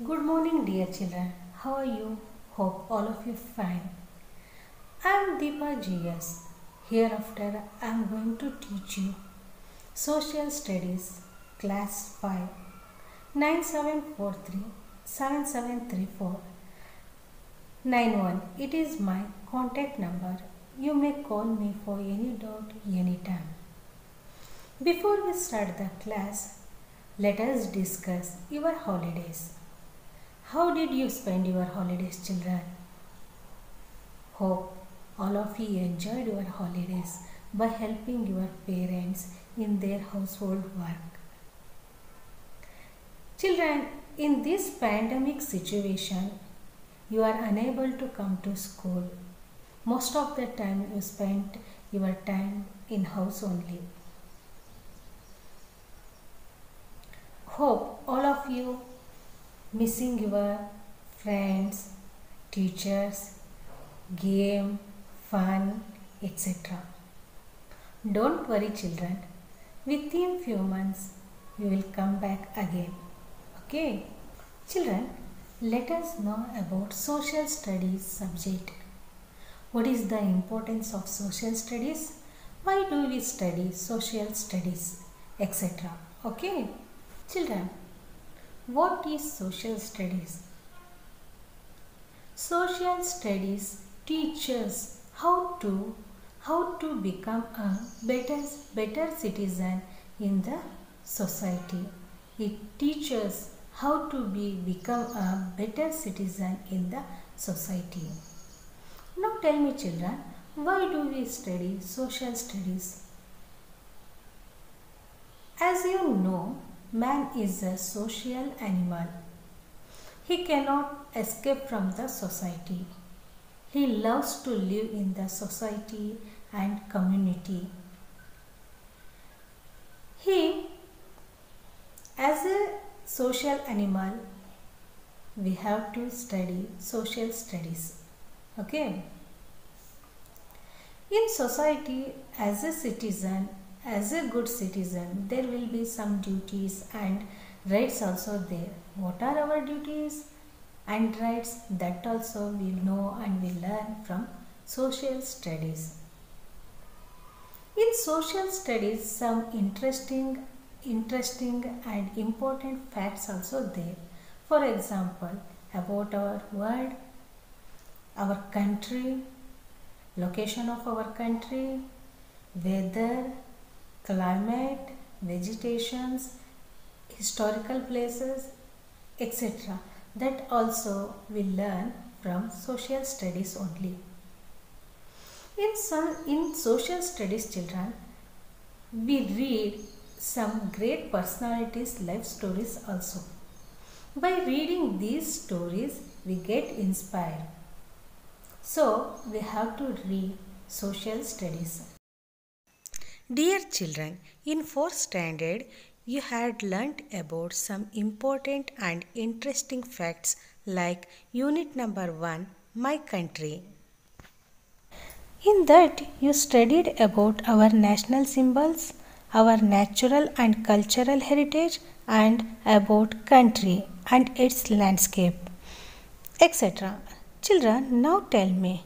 Good morning, dear children. How are you? Hope all of you fine. I am Deepa GS. Hereafter, I am going to teach you Social Studies, Class 5, 9743 7734 91. It is my contact number. You may call me for any doubt anytime. Before we start the class, let us discuss your holidays. How did you spend your holidays, children? Hope all of you enjoyed your holidays by helping your parents in their household work. Children, in this pandemic situation, you are unable to come to school. Most of the time you spent your time in house only. Hope all of you missing your friends, teachers, game, fun, etc. Don't worry, children. Within few months, we will come back again. Okay? Children, let us know about social studies subject. What is the importance of social studies? Why do we study social studies, etc. Okay? Children, what is social studies? Social studies teaches how to become a better citizen in the society. It teaches how to become a better citizen in the society. Now tell me, children, why do we study social studies? As you know, man is a social animal. He cannot escape from the society. He loves to live in the society and community. As a social animal, we have to study social studies. Okay? In society, as a citizen, as a good citizen, there will be some duties and rights also there. What are our duties and rights? That also we know and we learn from social studies. In social studies, some interesting and important facts also there. For example, about our world, our country, location of our country, weather, climate, vegetations, historical places, etc. That also we learn from social studies only. In social studies, children, we read some great personalities' life stories also. By reading these stories, we get inspired. So, we have to read social studies. Dear children, in 4th standard, you had learnt about some important and interesting facts like unit number 1, My Country. In that, you studied about our national symbols, our natural and cultural heritage, and about country and its landscape, etc. Children, now tell me,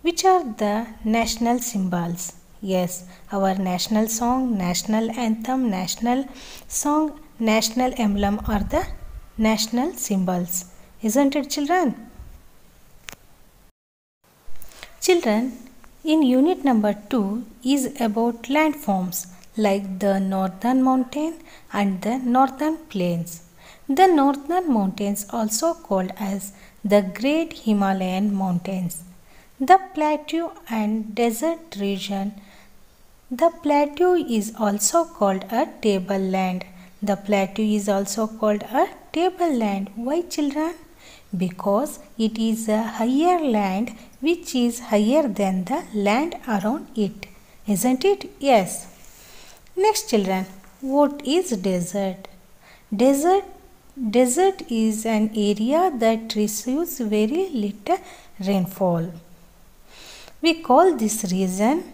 which are the national symbols? Yes, our national song, national anthem, national song, national emblem are the national symbols. Isn't it, children? Children, in unit number 2 is about landforms like the northern mountain and the northern plains. The northern mountains also called as the Great Himalayan Mountains. The plateau and desert region. The plateau is also called a tableland. The plateau is also called a tableland. Why, children? Because it is a higher land which is higher than the land around it. Isn't it? Yes. Next, children, what is desert? Desert is an area that receives very little rainfall. We call this region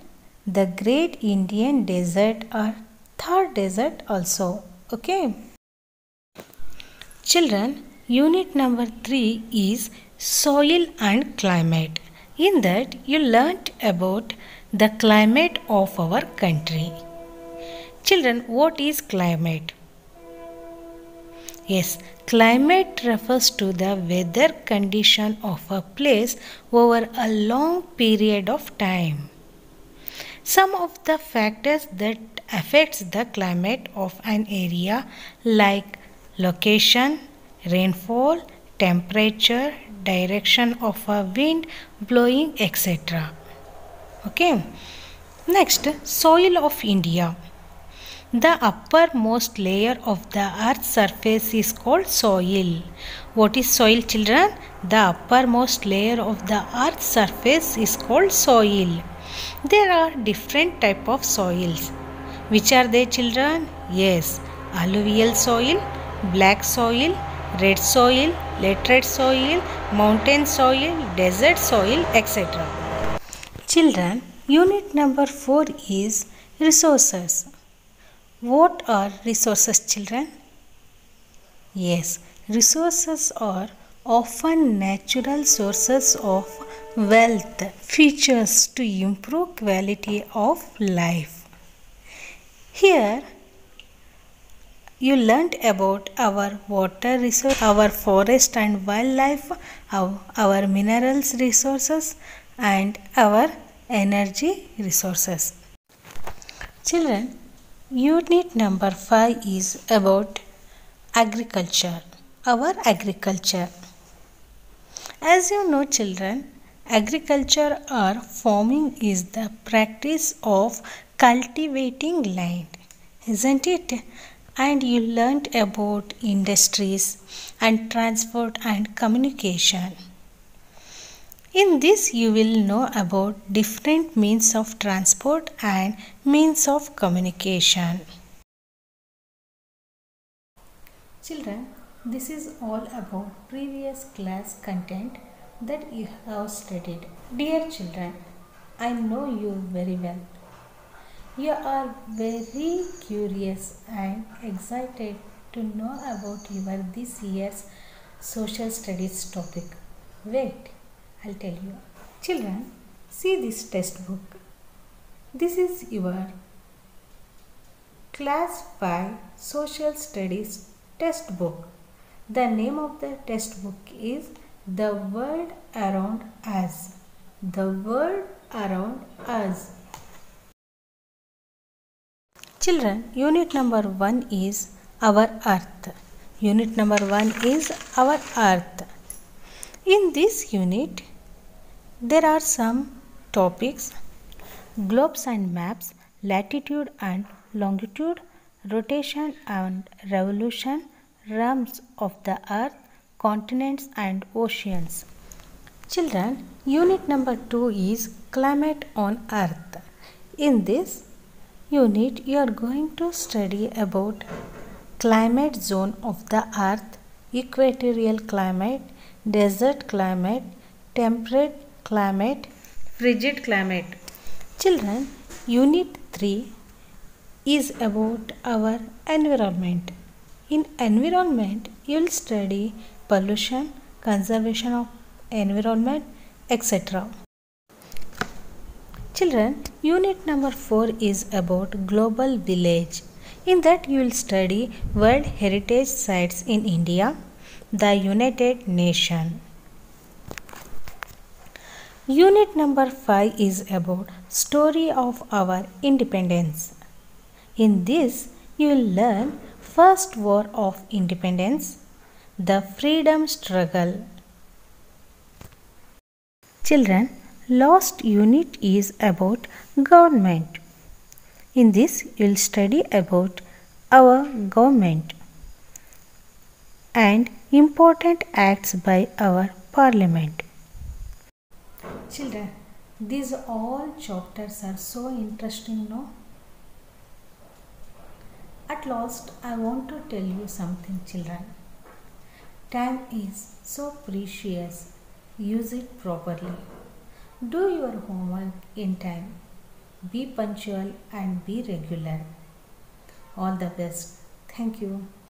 the Great Indian Desert or Thar Desert also. Okay. Children, Unit number 3 is soil and climate. In that you learnt about the climate of our country. Children, what is climate? Yes, climate refers to the weather condition of a place over a long period of time. Some of the factors that affects the climate of an area like location, rainfall, temperature, direction of a wind blowing, etc. Okay. Next, soil of India. The uppermost layer of the earth's surface is called soil. What is soil, children? The uppermost layer of the earth's surface is called soil. There are different type of soils. Which are they, children? Yes, alluvial soil, black soil, red soil, laterite soil, mountain soil, desert soil, etc. Children, unit number 4 is resources. What are resources, children? Yes, resources are often natural sources of wealth, features to improve quality of life. Here you learnt about our water resource, our forest and wildlife, our minerals resources and our energy resources. Children, unit number 5 is about agriculture. Our agriculture. As you know, children, agriculture or farming is the practice of cultivating land, isn't it? And you learnt about industries and transport and communication. In this you will know about different means of transport and means of communication. Children, this is all about previous class content that you have studied. Dear children, I know you very well. You are very curious and excited to know about your this year's social studies topic. Wait, I'll tell you. Children, see this textbook. This is your Class 5 Social Studies textbook. The name of the textbook is The World Around Us. The World Around Us. Children, unit number 1 is Our Earth. Unit number 1 is Our Earth. In this unit, there are some topics: globes and maps, latitude and longitude, rotation and revolution, realms of the earth, continents and oceans. Children, unit number 2 is climate on earth. In this unit, you are going to study about climate zone of the earth, equatorial climate, desert climate, temperate climate, frigid climate. Children, unit 3 is about our environment. In environment, you will study pollution, conservation of environment, etc. Children, unit number 4 is about global village. In that you will study World Heritage Sites in India, the United Nations. Unit number 5 is about story of our independence. In this you will learn First War of Independence, the freedom struggle. Children, last unit is about government. In this you will study about our government and important acts by our parliament. Children, these all chapters are so interesting, no? At last, I want to tell you something, children. Time is so precious. Use it properly. Do your homework in time. Be punctual and be regular. All the best. Thank you.